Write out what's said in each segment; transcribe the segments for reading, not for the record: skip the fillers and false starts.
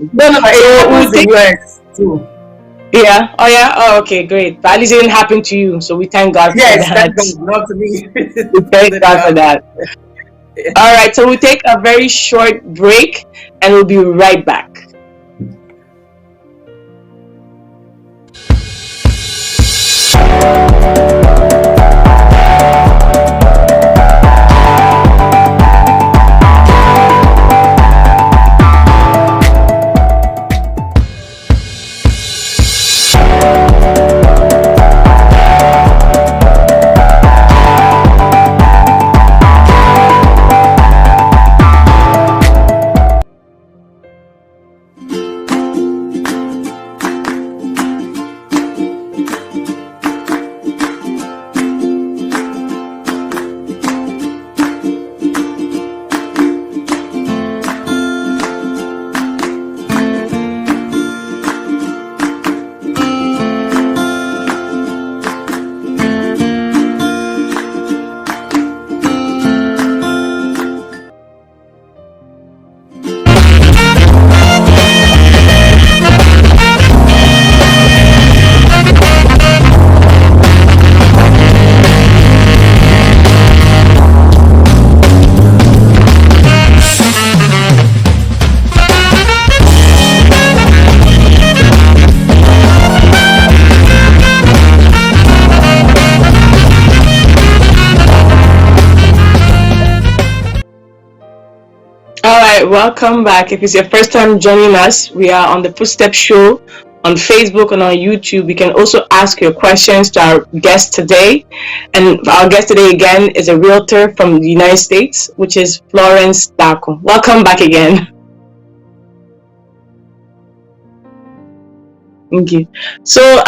No, no, So it we'll happens in take. US too. Yeah. Oh yeah. Oh, okay. Great. But at least it didn't happen to you, so we thank God for Yes, thank that. God, not to me. We It thank didn't God for happen. that. All right. So we'll take a very short break, and we'll be right back. All right, welcome back. If it's your first time joining us, we are on the Footstep Show on Facebook and on YouTube. You can also ask your questions to our guest today. And our guest today again is a realtor from the United States, which is Florence Daco. Welcome back again. Thank you. So,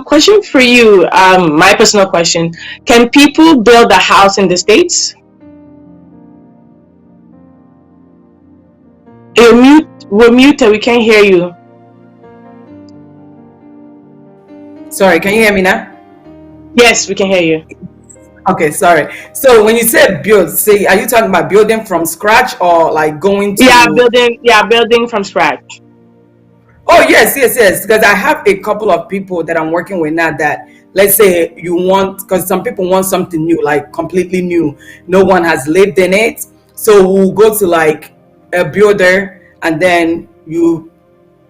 question for you, my personal question. Can people build a house in the States? We're muted, we can't hear you. Sorry, can you hear me now? Yes, we can hear you. Okay, sorry. So when you say build, say, are you talking about building from scratch or like going to? Yeah, building from scratch. Oh, yes, yes, yes. Because I have a couple of people that I'm working with now that, let's say you want, because some people want something new, like completely new. No one has lived in it. So we'll go to like a builder and then you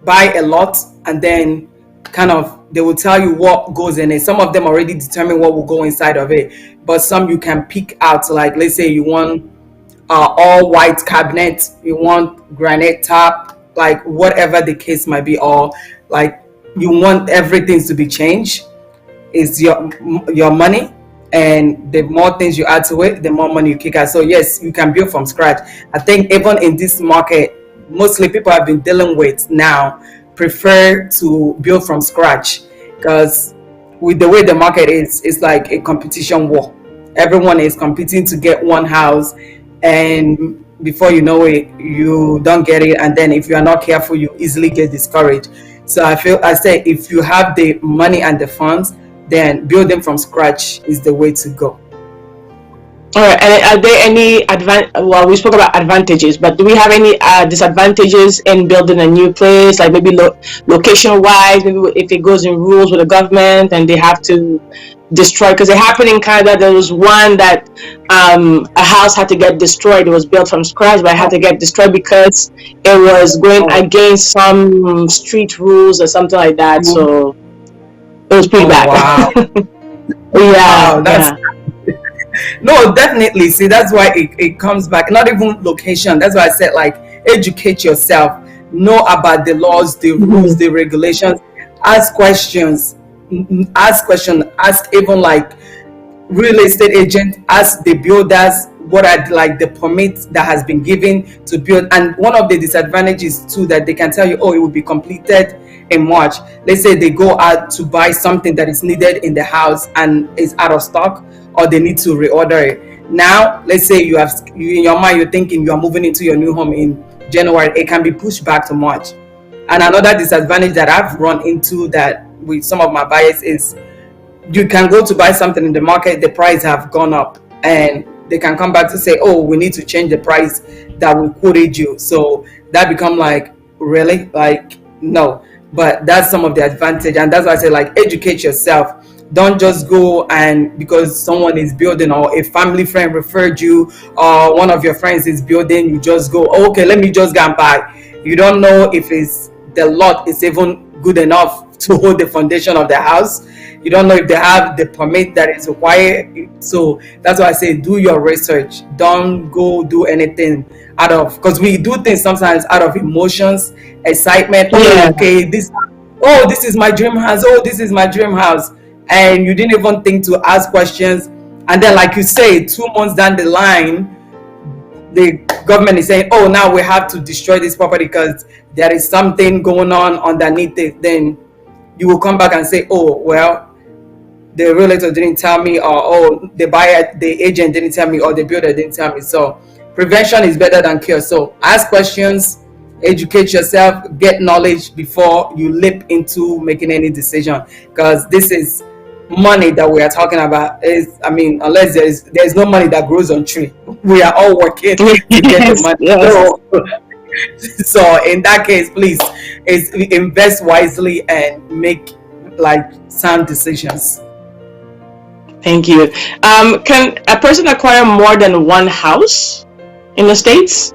buy a lot and then kind of they will tell you what goes in it. Some of them already determine what will go inside of it, but some you can pick out. Like let's say you want all white cabinet, you want granite top, like whatever the case might be, or like you want everything to be changed. Is your money, and the more things you add to it, the more money you kick out. So yes, you can build from scratch. I think even in this market, mostly people have been dealing with now prefer to build from scratch because with the way the market is, it's like a competition war. Everyone is competing to get one house, and before you know it, you don't get it, and then if you are not careful, you easily get discouraged. So I say if you have the money and the funds, then building from scratch is the way to go. All right. And are there any Well, we spoke about advantages, but do we have any disadvantages in building a new place? Like maybe location wise, maybe if it goes in rules with the government and they have to destroy, because it happened in Canada. There was one that a house had to get destroyed. It was built from scratch, but it had to get destroyed because it was going Oh, against some street rules or something like that. mhm. So it was pretty Oh bad. wow. Yeah, Wow, that's yeah. no, definitely. See, that's why it comes back. Not even location. That's why I said like educate yourself, know about the laws, the rules, Mhm. the regulations, ask questions, ask questions, ask even like real estate agent, ask the builders what are like the permits that has been given to build. And one of the disadvantages too that they can tell you, oh, it will be completed in March. Let's say they go out to buy something that is needed in the house and is out of stock, or they need to reorder it. Now, let's say you in your mind you're thinking you are moving into your new home in January, it can be pushed back to March. And another disadvantage that I've run into that with some of my buyers is you can go to buy something in the market, the price have gone up, and they can come back to say, oh, we need to change the price that we quoted you. So that become like really, like, no. But that's some of the advantage, and that's why I say, like, educate yourself. Don't just go and because someone is building or a family friend referred you or one of your friends is building, you just go, "Oh, okay, let me just go and buy." You don't know if it's the lot is even good enough to hold the foundation of the house. You don't know if they have the permit that is required. So that's why I say do your research. Don't go do anything out of, because we do things sometimes out of emotions, excitement. Oh, Yeah. okay, this, oh, this is my dream house. Oh, this is my dream house. And you didn't even think to ask questions. And then, like you say, 2 months down the line, the government is saying, oh, now we have to destroy this property because there is something going on underneath it. Then you will come back and say, oh, well, the realtor didn't tell me, or oh, the buyer, the agent didn't tell me, or the builder didn't tell me. So prevention is better than cure. So ask questions, educate yourself, get knowledge before you leap into making any decision, because this is money that we are talking about. Is, I mean, unless there's no money that grows on tree. We are all working to get the Yes, money. yes. So so in that case, please, is invest wisely and make like sound decisions. Thank you. Can a person acquire more than one house in the States?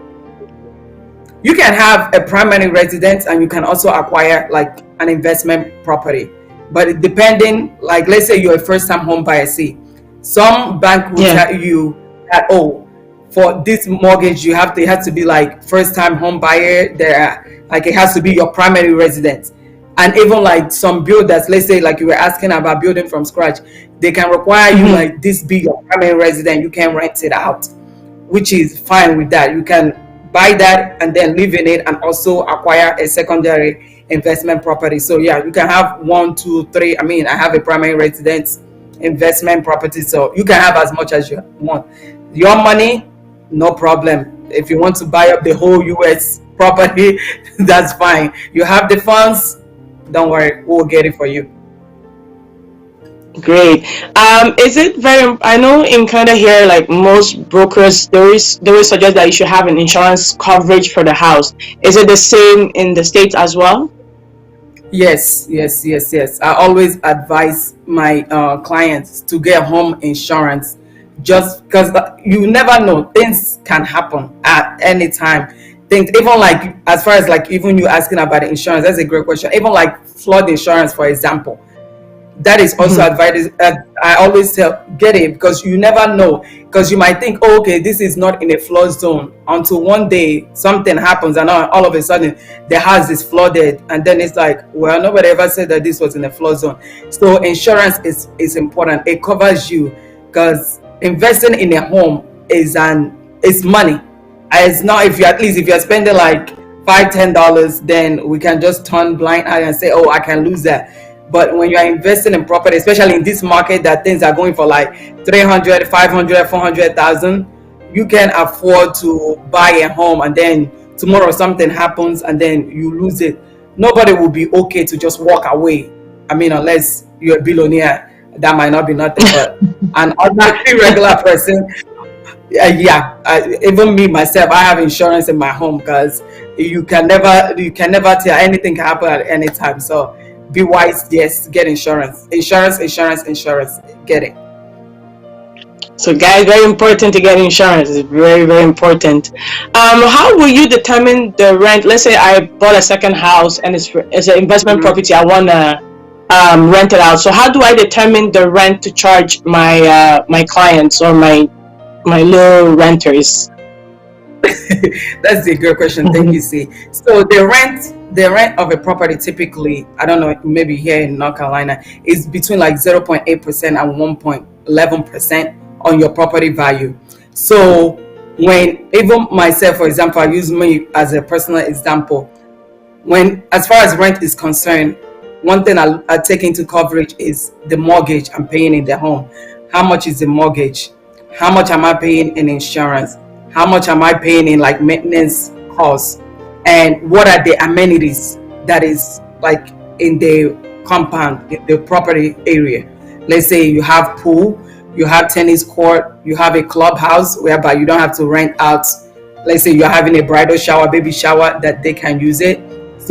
You can have a primary residence and you can also acquire like an investment property, but depending, like, let's say you're a first time home buyer. See, some bank will Yeah. tell you that, oh, for this mortgage you have to, it has to be like first time home buyer there, like it has to be your primary residence. And even like some builders, let's say like you were asking about building from scratch, they can require you Hmm. like this be your primary residence. You can rent it out, which is fine with that. You can buy that and then live in it and also acquire a secondary investment property. So yeah, you can have one, two, three. I mean, I have a primary residence investment property, so you can have as much as you want. Your money, no problem. If you want to buy up the whole US property, that's fine. You have the funds, don't worry, we'll get it for you. Great. Is it very? I know in Canada here, like most brokers, they always suggest that you should have an insurance coverage for the house. Is it the same in the States as well? Yes, yes, yes, yes. I always advise my clients to get home insurance, just because you never know, things can happen at any time. Things, even like as far as like even you asking about the insurance, that's a great question. Even like flood insurance, for example, that is also Mhm. advice. I always tell, get it, because you never know, because you might think, oh, okay, this is not in a flood zone, until one day something happens and all of a sudden the house is flooded, and then it's like, well, nobody ever said that this was in a flood zone. So insurance is important. It covers you, because investing in a home is money. It's not, if you, at least if you're spending like $5-10, then we can just turn blind eye and say, oh, I can lose that. But when you are investing in property, especially in this market that things are going for like 300, 500, 400,000, you can afford to buy a home, and then tomorrow something happens and then you lose it. Nobody will be okay to just walk away. I mean, unless you're a billionaire, that might not be nothing. But an ordinary regular person, yeah, even me myself, I have insurance in my home, because you can never tell, anything can happen at any time. So be wise. Yes, get insurance, insurance, insurance, insurance. Get it. So, guys, very important to get insurance. It's very, very important. How will you determine the rent? Let's say I bought a second house and it's an investment Mhm. property. I wanna rent it out. So, how do I determine the rent to charge my clients or my little renters? That's a good question. Thank you, C. So the rent of a property typically, I don't know, maybe here in North Carolina, is between like 0.8% and 1.11% on your property value. So when, even myself, for example, I use me as a personal example. When, as far as rent is concerned, one thing I take into coverage is the mortgage I'm paying in the home. How much is the mortgage? How much am I paying in insurance? How much am I paying in like maintenance costs? And what are the amenities that is like in the compound, in the property area? Let's say you have pool, you have tennis court, you have a clubhouse whereby you don't have to rent out. Let's say you're having a bridal shower, baby shower, that they can use it.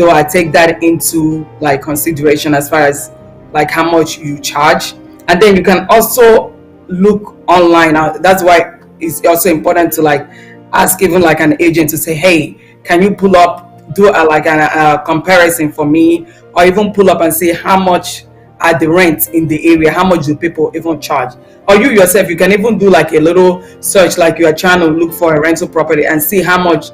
So I take that into like consideration as far as like how much you charge. And then you can also look online. That's why it's also important to like ask even like an agent to say, hey, can you pull up, do a comparison for me, or even pull up and see how much are the rents in the area, how much do people even charge. Or you yourself, you can even do like a little search, like you are trying to look for a rental property and see how much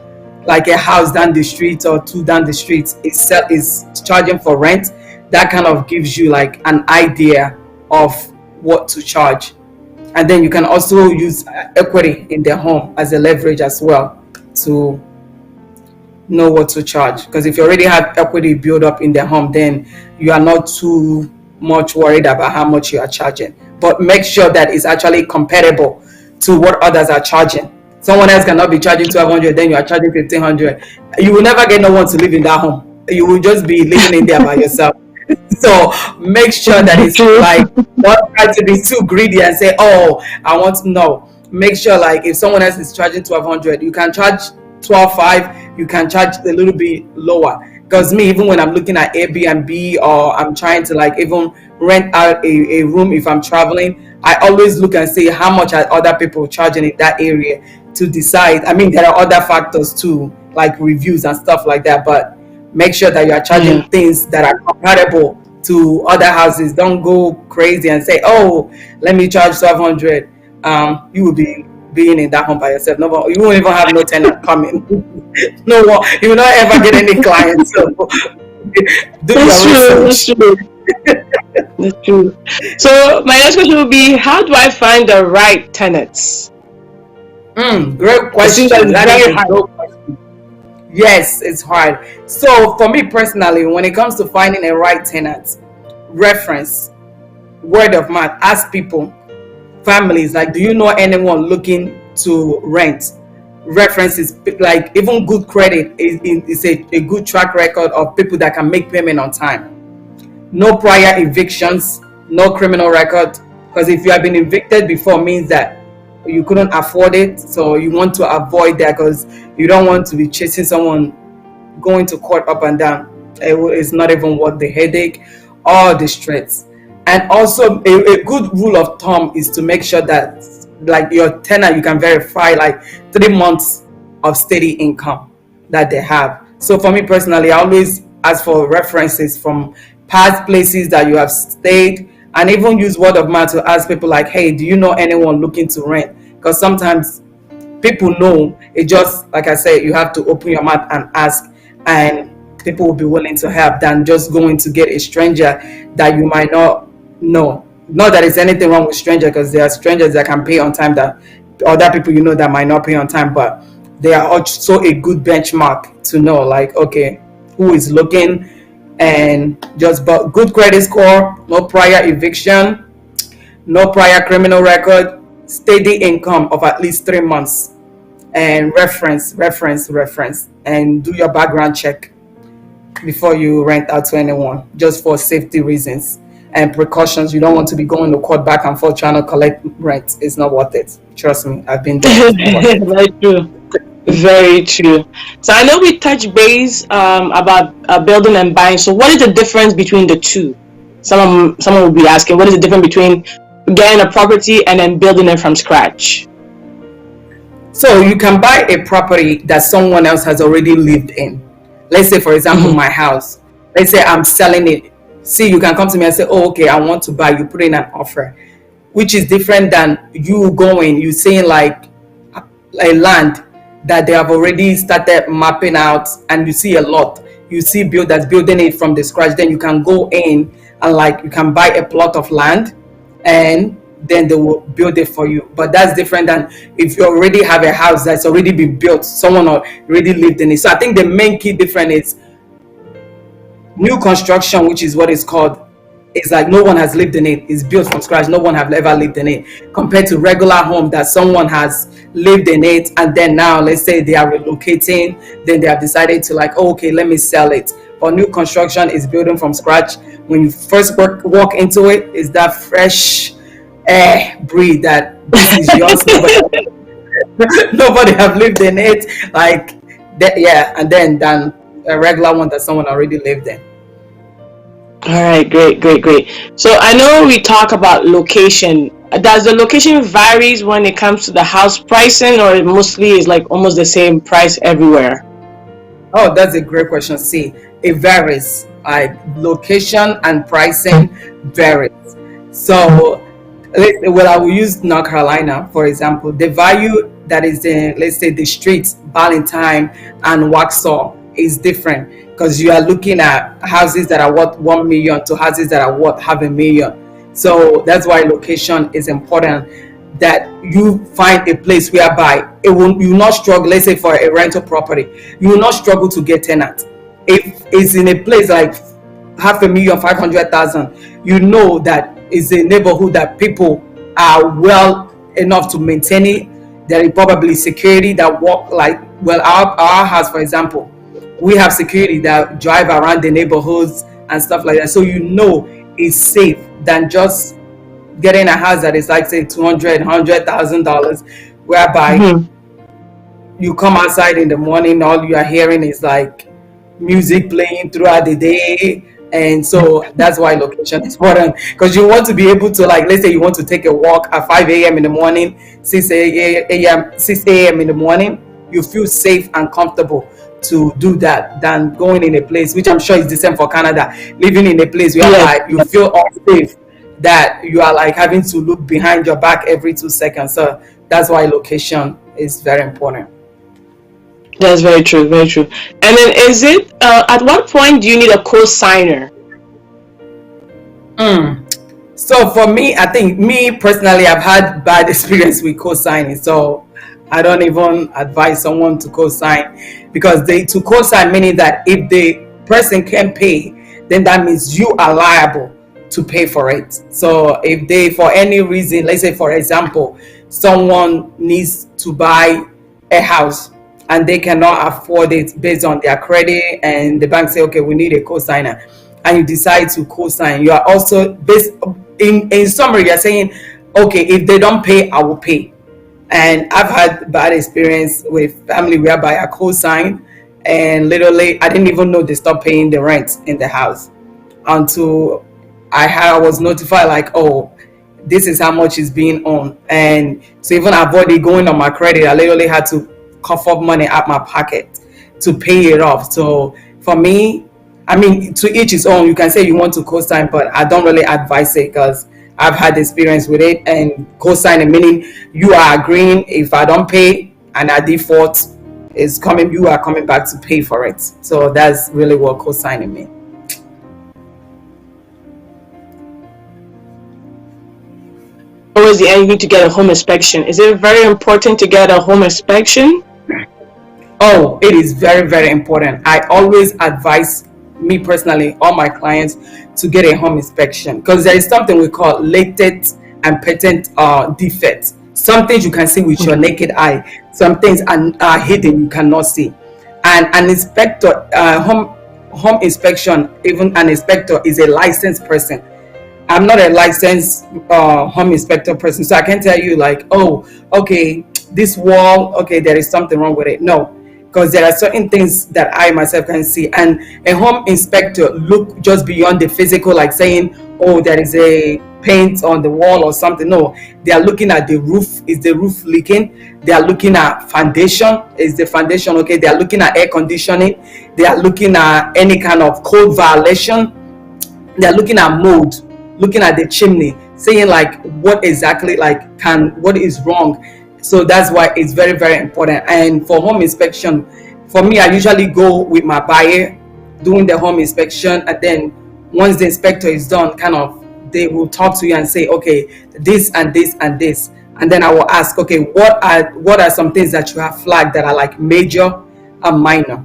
like a house down the street or two down the street is charging for rent. That kind of gives you like an idea of what to charge. And then you can also use equity in their home as a leverage as well to know what to charge. Because if you already have equity built up in their home, then you are not too much worried about how much you are charging. But make sure that it's actually comparable to what others are charging. Someone else cannot be charging 1,200, then you are charging 1,500. You will never get no one to live in that home. You will just be living in there by yourself. So make sure that it's like, not try to be too greedy and say, oh, I want to know. Make sure like if someone else is charging 1,200, you can charge 12,500. You can charge a little bit lower. Because me, even when I'm looking at Airbnb or I'm trying to like even rent out a room if I'm traveling, I always look and see how much are other people charging in that area to decide. I mean, there are other factors too, like reviews and stuff like that, but make sure that you are charging Yeah. things that are compatible to other houses. Don't go crazy and say, oh, let me charge 1,200. You will be being in that home by yourself. No, you won't even have no tenant coming. No one, you will not ever get any clients. So do That's your true. That's research. true. That's true. So my next question would be, how do I find the right tenants? Great It seems like question. it's That is very a hard. great question. Yes, it's hard. So for me personally, when it comes to finding a right tenant, reference, word of mouth, ask people, families, like, do you know anyone looking to rent? References, like even good credit is a good track record of people that can make payment on time. No prior evictions, no criminal record. Because if you have been evicted before, means that you couldn't afford it. So you want to avoid that because you don't want to be chasing someone going to court up and down. It's not even worth the headache or the stress. And also, a good rule of thumb is to make sure that, like your tenant, you can verify like 3 months of steady income that they have. So for me personally, I always ask for references from past places that you have stayed, and even use word of mouth to ask people like, hey, do you know anyone looking to rent? Because sometimes people know. It just, like I said, you have to open your mouth and ask, and people will be willing to help than just going to get a stranger that you might not know. Not that there's anything wrong with stranger, because there are strangers that can pay on time that other people you know that might not pay on time, but they are also a good benchmark to know, like, okay, who is looking. And just, but good credit score, no prior eviction, no prior criminal record, steady income of at least 3 months, and reference, and do your background check before you rent out to anyone, just for safety reasons and precautions. You don't want to be going to court back and forth trying to collect rent. It's not worth it. Trust me, I've been there. It's not worth it. Very true. Very true. So I know we touched base about building and buying. So what is the difference between the two? Someone will be asking, what is the difference between getting a property and then building it from scratch? So you can buy a property that someone else has already lived in. Let's say, for example, Mm-hmm. my house. Let's say I'm selling it. See, you can come to me and say, oh, okay, I want to buy. You put in an offer, which is different than you saying like a land that they have already started mapping out, and you see a lot. You see builders building it from the scratch. Then you can go in and like you can buy a plot of land, and then they will build it for you. But that's different than if you already have a house that's already been built, someone already lived in it. So I think the main key difference is new construction, which is what it's called. It's like no one has lived in it. It's built from scratch. No one have ever lived in it. Compared to regular home that someone has lived in it, and then now let's say they are relocating, then they have decided to like, oh, okay, let me sell it. But new construction is building from scratch. When you first walk into it, is that fresh air breathe that this is yours. Nobody have lived in it. Like that, yeah. And then a regular one that someone already lived in. All right, great, great, great. So I know we talk about location. Does the location varies when it comes to the house pricing, or it mostly is like almost the same price everywhere? Oh, that's a great question. See, it varies. Like location and pricing varies. So, well, I will use North Carolina for example. The value that is in, let's say, the streets, Valentine and Waxhaw is different because you are looking at houses that are worth 1 million to houses that are worth half a million. So that's why location is important. That you find a place whereby it will you will not struggle. Let's say for a rental property, you will not struggle to get tenants. If it's in a place like half a million, 500,000, you know that it's a neighborhood that people are well enough to maintain it. There is probably security that walk like, well, our house, for example, we have security that drive around the neighborhoods and stuff like that. So you know it's safe than just getting a house that is like say 200, $100,000, whereby Mm-hmm. you come outside in the morning, all you are hearing is like music playing throughout the day. And so that's why location is important, because you want to be able to, like, let's say you want to take a walk at 5 a.m in the morning, 6 a.m in the morning, you feel safe and comfortable to do that than going in a place, which I'm sure is the same for Canada, living in a place Yes, whereby you feel unsafe, that you are like having to look behind your back every 2 seconds. So that's why location is very important. that's very true, very true. And then is it at what point do you need a co-signer? Mm. So for me, I think me personally, I've had bad experience with co-signing. So I don't even advise someone to co-sign, because they to co-sign meaning that if the person can pay, then that means you are liable to pay for it. So if they, for any reason, let's say for example, someone needs to buy a house and they cannot afford it based on their credit, and the bank say, okay, we need a co-signer, and you decide to co-sign, you are also based in summary, you're saying, okay, if they don't pay, I will pay. And I've had bad experience with family whereby I co-signed, and literally I didn't even know they stopped paying the rent in the house until I was notified, like, oh, this is how much is being on. And so even avoid it going on my credit, I literally had to cough up money out my pocket to pay it off. So for me, I mean, to each his own. You can say you want to co-sign, but I don't really advise it because I've had experience with it. And co-signing meaning you are agreeing, if I don't pay and I default, is coming, you are coming back to pay for it. So that's really what co-signing means. Always the end, you need to get a home inspection. Is it very important to get a home inspection? Oh, it is very, very important. I always advise, me personally, all my clients to get a home inspection, because there is something we call latent and patent defects. Some things you can see with your naked eye, some things are hidden, you cannot see. And an inspector, home inspection, even an inspector is a licensed person. I'm not a licensed home inspector person, so I can tell you like, oh, okay, this wall, okay, there is something wrong with it. No, because there are certain things that I myself can see, and a home inspector look just beyond the physical, like saying, oh, there is a paint on the wall or something. No, they are looking at the roof. Is the roof leaking? They are looking at foundation. Is the foundation okay? They are looking at air conditioning. They are looking at any kind of code violation. They're looking at mold, looking at the chimney, saying like what exactly, like, can, what is wrong. So that's why it's very, very important. And for home inspection, for me, I usually go with my buyer doing the home inspection, and then once the inspector is done, kind of, they will talk to you and say, okay, this and this and this. And then I will ask, okay, what are some things that you have flagged that are like major and minor?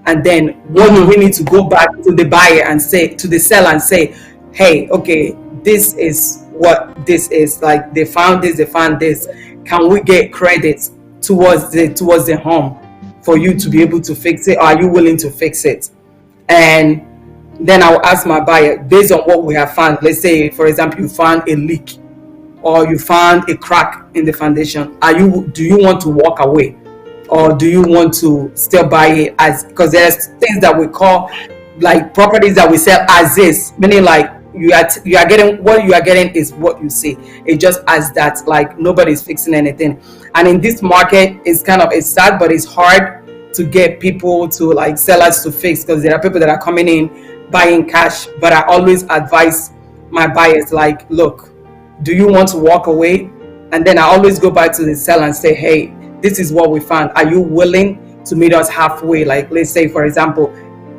And then what do Mm-hmm. we need to go back to the buyer and say, to the seller and say, hey, okay, this is what this is, like, they found this, they found this, can we get credit towards the home for you to be able to fix it, or are you willing to fix it? And then I'll ask my buyer, based on what we have found, let's say for example you found a leak or you found a crack in the foundation, do you want to walk away? or do you want to still buy it as, because there's things that we call like properties that we sell as is, meaning like you are getting what you are getting is what you see. It just as that, like nobody's fixing anything. And in this market, it's sad, but it's hard to get people to like sellers to fix, because there are people that are coming in buying cash. But I always advise my buyers, like, look, do you want to walk away? And then I always go back to the seller and say, hey, this is what we found. Are you willing to meet us halfway? Like, let's say, for example,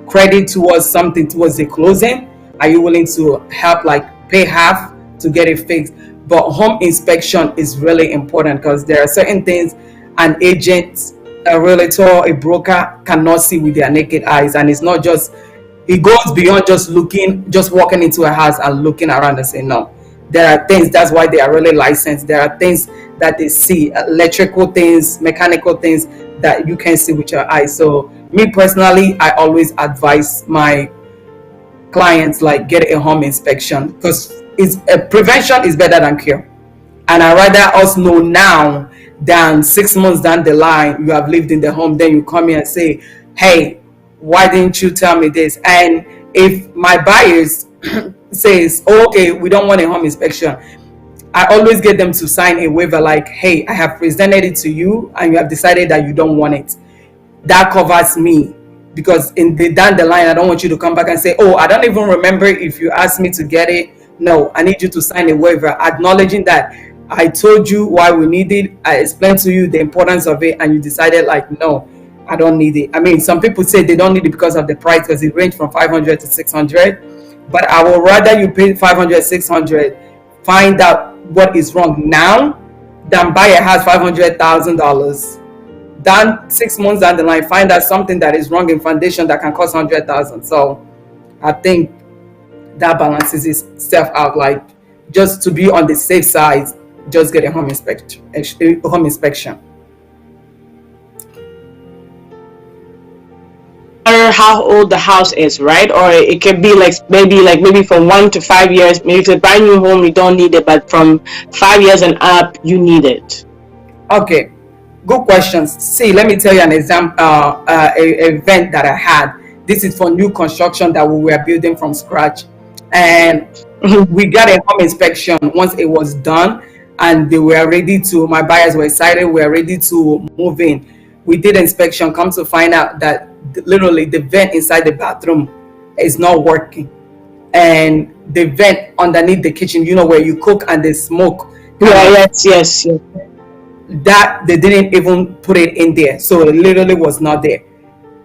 credit towards something towards the closing. Are you willing to help, like pay half to get it fixed? But home inspection is really important, because there are certain things an agent, a realtor, a broker cannot see with their naked eyes. And it's not just, it goes beyond just looking, just walking into a house and looking around and saying no. There are things, that's why they are really licensed. There are things that they see, electrical things, mechanical things that you can see with your eyes. So me personally, I always advise my clients, like, get a home inspection, because it's prevention is better than cure. And I rather us know now than 6 months down the line you have lived in the home, then you come here and say, hey, why didn't you tell me this? And if my buyers says, oh, okay, we don't want a home inspection, I always get them to sign a waiver, like, hey, I have presented it to you and you have decided that you don't want it. That covers me, because in the down the line, I don't want you to come back and say, oh, I don't even remember if you asked me to get it. No, I need you to sign a waiver acknowledging that I told you why we need it, I explained to you the importance of it, and you decided, like, no, I don't need it. I mean, some people say they don't need it because of the price, because it ranges from 500 to 600. But I would rather you pay 500, 600, find out what is wrong now, than buy a house $500,000, then 6 months down the line find out something that is wrong in foundation that can cost 100,000. So I think that balances itself out. Like, just to be on the safe side, just get a home inspection. Matter how old the house is, right? Or it can be like maybe from 1 to 5 years. Maybe if it's a brand new home, you don't need it, but from 5 years and up, you need it. Okay, good questions. See, let me tell you an example, event that I had. This is for new construction that we were building from scratch, and we got a home inspection once it was done, and they were ready to. My buyers were excited. We were ready to move in. We did inspection. Come to find out that literally the vent inside the bathroom is not working, and the vent underneath the kitchen, where you cook and the smoke, Yeah, yes. that they didn't even put it in there, so it literally was not there.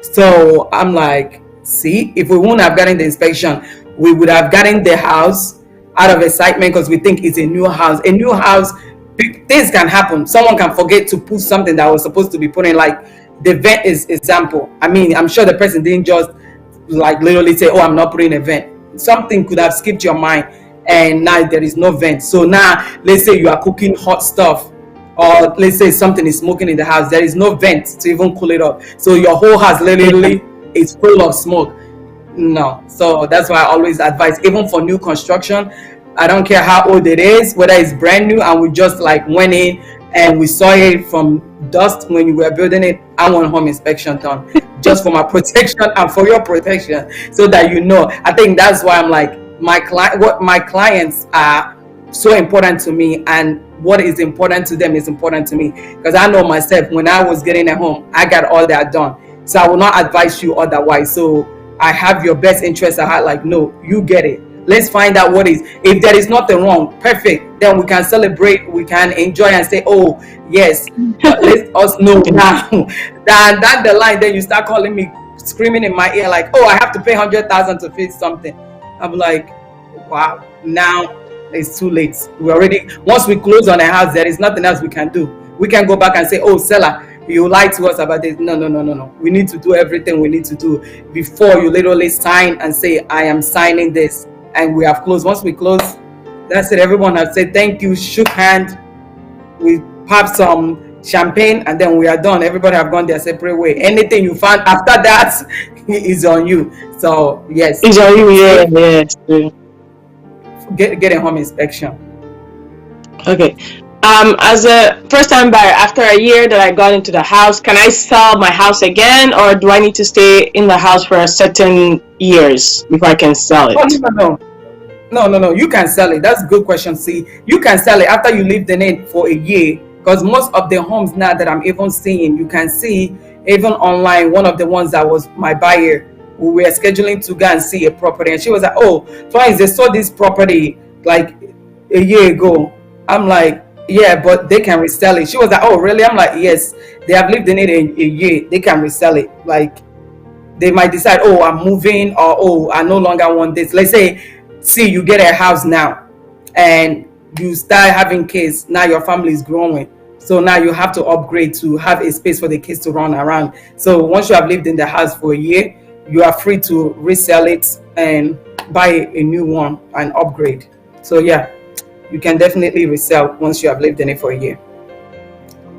So I'm like, see, if we wouldn't have gotten the inspection, we would have gotten the house out of excitement, because we think it's a new house. A new house, things can happen. Someone can forget to put something that was supposed to be put in, like the vent is example. I mean, I'm sure the person didn't just like literally say, oh, I'm not putting a vent. Something could have skipped your mind, and now there is no vent. So now let's say you are cooking hot stuff, or let's say something is smoking in the house, there is no vent to even cool it off, so your whole house literally is full of smoke. No, so that's why I always advise, even for new construction, I don't care how old it is, whether it's brand new and we just like went in and we saw it from dust when you were building it, I want home inspection done, just for my protection and for your protection, so that I think that's why I'm like, what my clients are so important to me, and what is important to them is important to me, because I know myself, when I was getting at home, I got all that done. So I will not advise you otherwise. So I have your best interest at heart, like, no, you get it, let's find out what is. If there is nothing wrong, perfect, then we can celebrate, we can enjoy and say, oh yes. But let us know now that down the line, then you start calling me, screaming in my ear like, oh, I have to pay 100,000 to fix something. I'm like, wow, now it's too late. We already, once we close on a house, there is nothing else we can do. We can go back and say, oh, seller, you lied to us about this. No. We need to do everything we need to do before you literally sign and say, I am signing this, and we have closed. Once we close, that's it. Everyone has said thank you, shook hand, we pop some champagne, and then we are done. Everybody have gone their separate way. Anything you find after that is on you. So yes, It's on you, yes. get a home inspection. Okay. As a first time buyer, after a year that I got into the house, can I sell my house again, or do I need to stay in the house for a certain years before I can sell Oh, it? no, no, no. No, no, no. You can sell it. That's a good question. See, you can sell it after you lived in it for a year. Because most of the homes now that I'm even seeing, you can see even online. One of the ones that was my buyer, we were scheduling to go and see a property, and she was like, "Oh, Florence, they saw this property like a year ago." I'm like, "Yeah, but they can resell it." She was like, "Oh, really?" I'm like, "Yes, they have lived in it a year. They can resell it. Like they might decide, oh, I'm moving, or oh, I no longer want this. Let's say, see, you get a house now and you start having kids. Now your family is growing. So now you have to upgrade to have a space for the kids to run around. So once you have lived in the house for a year, you are free to resell it and buy a new one and upgrade. So yeah, you can definitely resell once you have lived in it for a year.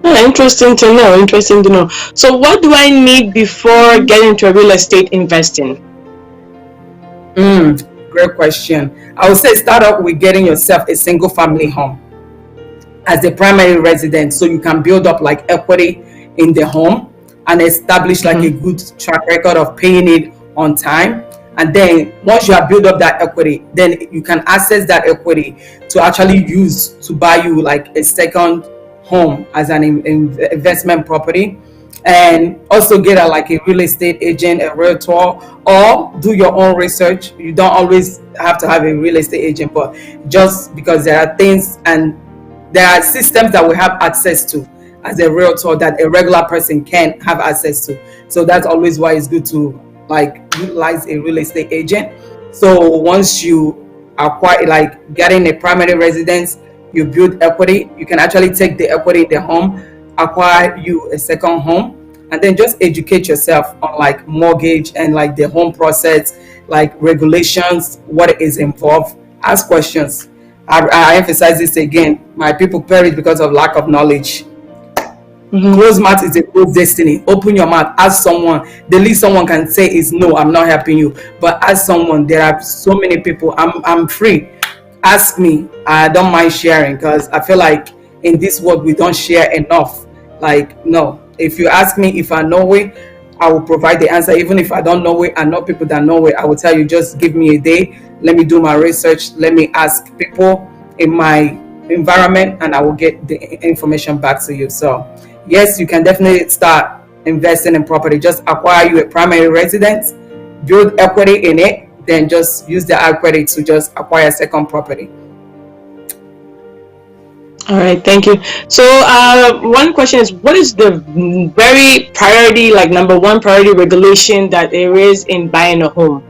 Interesting to know. Interesting to know. So, what do I need before getting into real estate investing? Great question. I would say start up with getting yourself a single family home as the primary residence, so you can build up like equity in the home and establish like a Mm-hmm. good track record of paying it on time. And then once you have built up that equity, then you can access that equity to actually use to buy you like a second home as an investment property, and also get a like a real estate agent, a realtor, or do your own research. You don't always have to have a real estate agent, but just because there are things and there are systems that we have access to as a realtor that a regular person can't have access to. So that's always why it's good to like utilize a real estate agent. So once you acquire like getting a primary residence, you build equity, you can actually take the equity in the home, acquire you a second home, and then just educate yourself on like mortgage and like the home process, like regulations, what is involved. Ask questions. I emphasize this again. My people perish because of lack of knowledge. Mm-hmm. Closed mouth is a closed destiny. Open your mouth. Ask someone. The least someone can say is no, I'm not helping you. But ask someone. There are so many people. I'm free. Ask me. I don't mind sharing because I feel like in this world we don't share enough. Like no. If you ask me if I know it, I will provide the answer. Even if I don't know it, I know people that know it. I will tell you, just give me a day. Let me do my research. Let me ask people in my environment, and I will get the information back to you. So, yes, you can definitely start investing in property. Just acquire you a primary residence, build equity in it, then just use the equity to just acquire a second property. All right, thank you. So, one question is, what is the very priority, like number one priority regulation that there is in buying a home?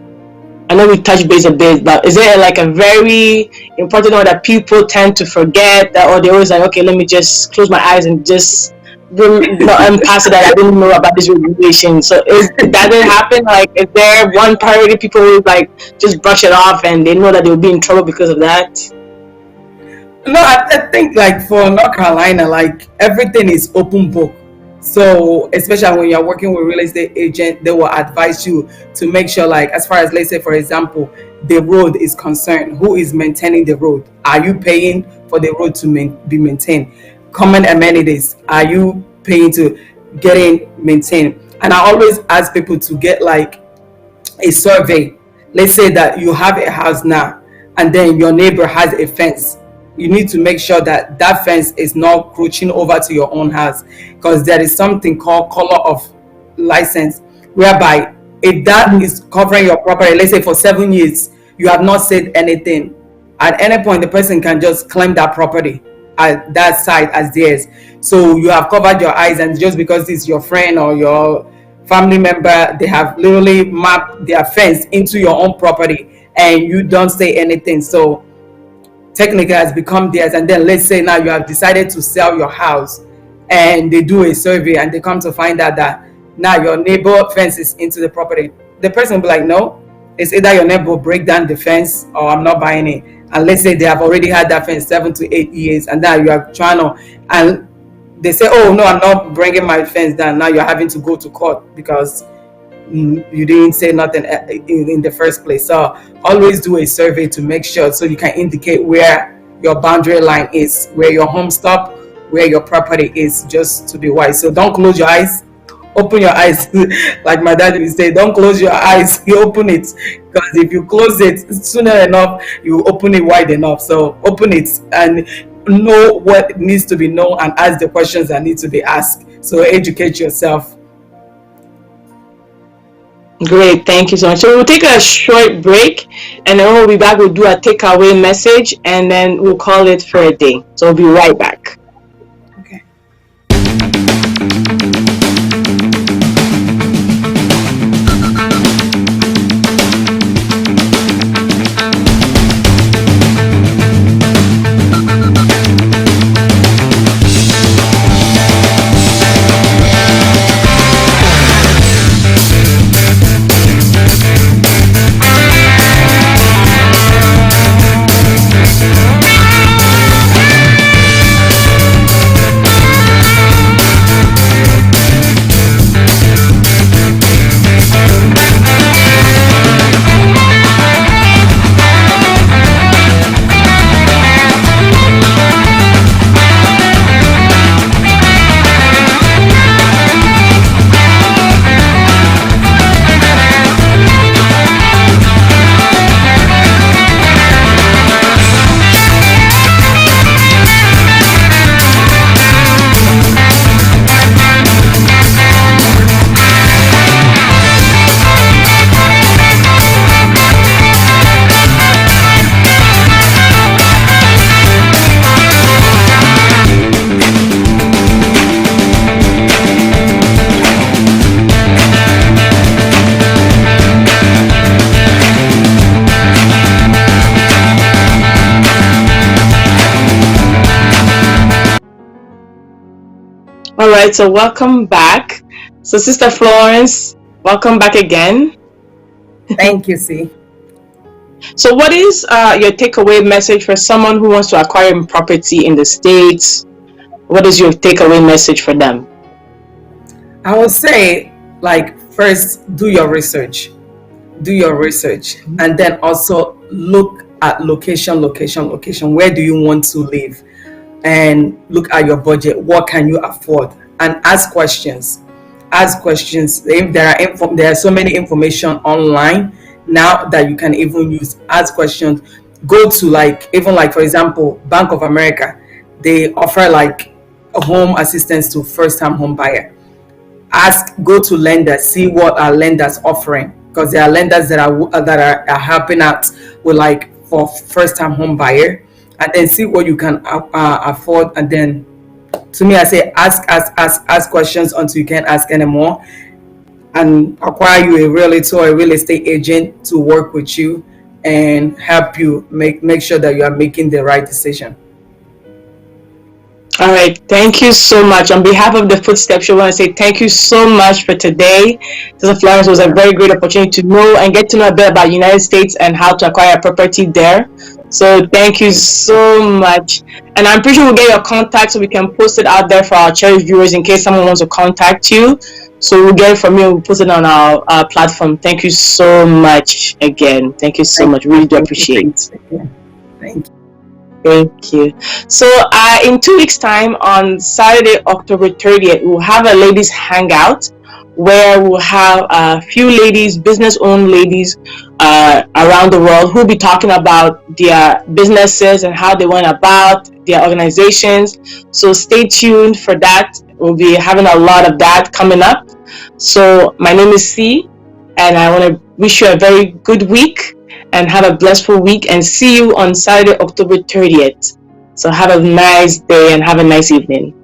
I know we touched base a bit, but is there like a very important one that people tend to forget, that, or they always like, okay, let me just close my eyes and just and pass it that I didn't know about this regulation. So is that didn't happen? Like, is there one priority people will like just brush it off and they know that they'll be in trouble because of that? No, I think like for North Carolina, like everything is open book. So especially when you're working with real estate agent, they will advise you to make sure, like as far as let's say for example, the road is concerned, who is maintaining the road? Are you paying for the road to be maintained? Common amenities, are you paying to getting maintained? And I always ask people to get like a survey. Let's say that you have a house now and then your neighbor has a fence. You need to make sure that that fence is not crouching over to your own house, because there is something called color of license, whereby if that Mm-hmm. is covering your property, let's say for 7 years, you have not said anything, at any point the person can just claim that property at that site as theirs. So you have covered your eyes, and just because it's your friend or your family member, they have literally mapped their fence into your own property and you don't say anything. So technically has become theirs. And then let's say now you have decided to sell your house and they do a survey and they come to find out that now your neighbor fence is into the property. The person will be like, no, it's either your neighbor break down the fence or I'm not buying it. And let's say they have already had that fence 7 to 8 years, and now you are trying to, and they say, oh no, I'm not bringing my fence down. Now you're having to go to court because you didn't say nothing in the first place. So always do a survey to make sure, so you can indicate where your boundary line is, where your home stop, where your property is, just to be wise. So don't close your eyes, open your eyes. Like my dad would say, don't close your eyes, you open it, because if you close it sooner enough, you open it wide enough. So open it and know what needs to be known and ask the questions that need to be asked. So educate yourself. Great, thank you so much. So we'll take a short break, and then when we'll be back, we'll do a takeaway message, and then we'll call it for a day. So we'll be right back. Okay. All right, so welcome back. So Sister Florence, welcome back again. Thank you, see. So what is your takeaway message for someone who wants to acquire property in the States? What is your takeaway message for them? I would say, like, first do your research. Do your research, and then also look at location. Where do you want to live? And look at your budget. What can you afford? And ask questions. Ask questions. If there are so many information online now that you can even use. Ask questions. Go to, like, even like, for example, Bank of America. They offer like a home assistance to first time home buyer. Go to lenders, see what our lenders offering, because there are lenders that are helping out with, like, for first time home buyer, and then see what you can afford. And then, to me, I say ask questions until you can't ask anymore, and acquire you a realtor or a real estate agent to work with you and help you make sure that you are making the right decision. All right, thank you so much. On behalf of the Footstep Show, I want to say thank you so much for today. Sister Florence, was a very great opportunity to know and get to know a bit about United States and how to acquire a property there. So thank you so much. And I'm pretty sure we'll get your contact so we can post it out there for our cherished viewers in case someone wants to contact you. So we'll get it from you. We'll post it on our platform. Thank you so much again. Thank you so much. Really do appreciate it. Thank you. Thank you. So in 2 weeks' time, on Saturday, October 30th, we'll have a ladies' hangout where we'll have a few ladies, business-owned ladies around the world who'll be talking about their businesses and how they went about their organizations. So stay tuned for that. We'll be having a lot of that coming up. So my name is C, and I want to wish you a very good week and have a blissful week, and see you on Saturday, October 30th. So have a nice day and have a nice evening.